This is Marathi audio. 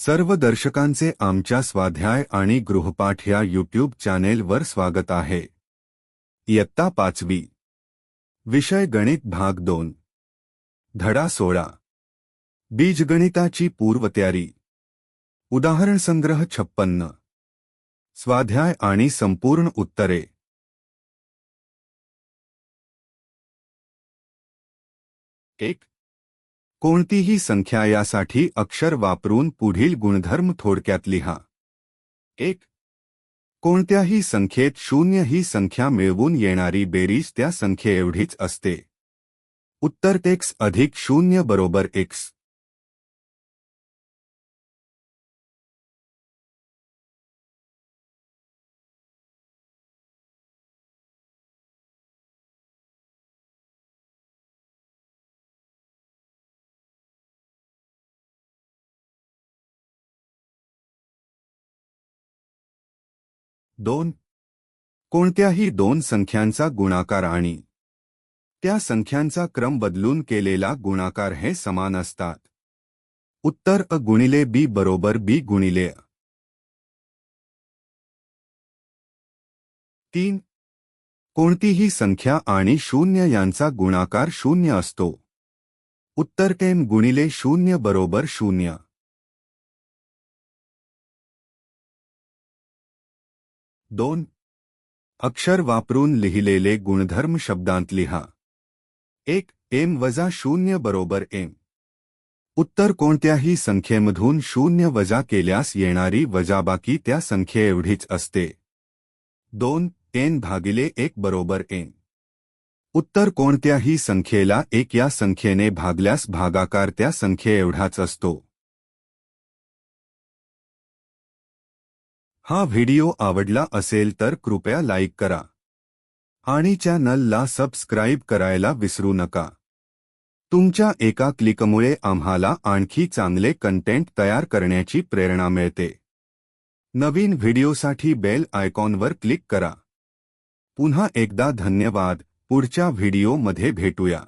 सर्व दर्शकांचे आमच्या स्वाध्याय आणि गृहपाठ या यूट्यूब चॅनेलवर स्वागत आहे। इयत्ता 5वी विषय गणित भाग 2 धडा 16 बीजगणिताची पूर्वतयारी उदाहरण संग्रह 56 स्वाध्याय आणि संपूर्ण उत्तरे 1 कोणतीही संख्या यासाठी अक्षर वापरून पुढील गुणधर्म थोडक्यात लिहा। 1 कोणत्याही संख्येत 0 ही संख्या मिळवून येणारी बेरीज त्या संख्येएवढीच असते। उत्तर x अधिक 0 बरोबर x। 2 कोणत्याही दोन संख्यांचा गुणाकार आणि त्या संख्यांचा क्रम बदलून केलेला गुणाकार हे समान असतात। उत्तर a गुणिले b बरोबर b गुणिले a। 3 कोणतीही संख्या आणि 0 यांचा गुणाकार 0 असतो। उत्तर m गुणिले 0 बरोबर 0। 2 अक्षर वापरून लिहिलेले गुणधर्म शब्दांत लिहा। 1 m वजा 0 बरोबर m। उत्तर कोणत्याही संख्येमधून 0 वजा केल्यास येणारी वजाबाकी त्या संख्येएवढीच असते। 2 n भागिले 1 बरोबर n। उत्तर कोणत्याही संख्येला 1 या संख्येने भागल्यास भागाकार त्या संख्येएवढाच असतो। हा व्हिडिओ आवडला असेल तर कृपया लाईक करा आणि चॅनलला सबस्क्राईब करायला विसरू नका। तुमच्या एका क्लिकमुळे आम्हाला आणखी चांगले कंटेंट तयार करण्याची प्रेरणा मिळते। नवीन व्हिडिओसाठी बेल आयकॉनवर क्लिक करा। पुन्हा एकदा धन्यवाद। पुढच्या व्हिडिओमध्ये भेटूया।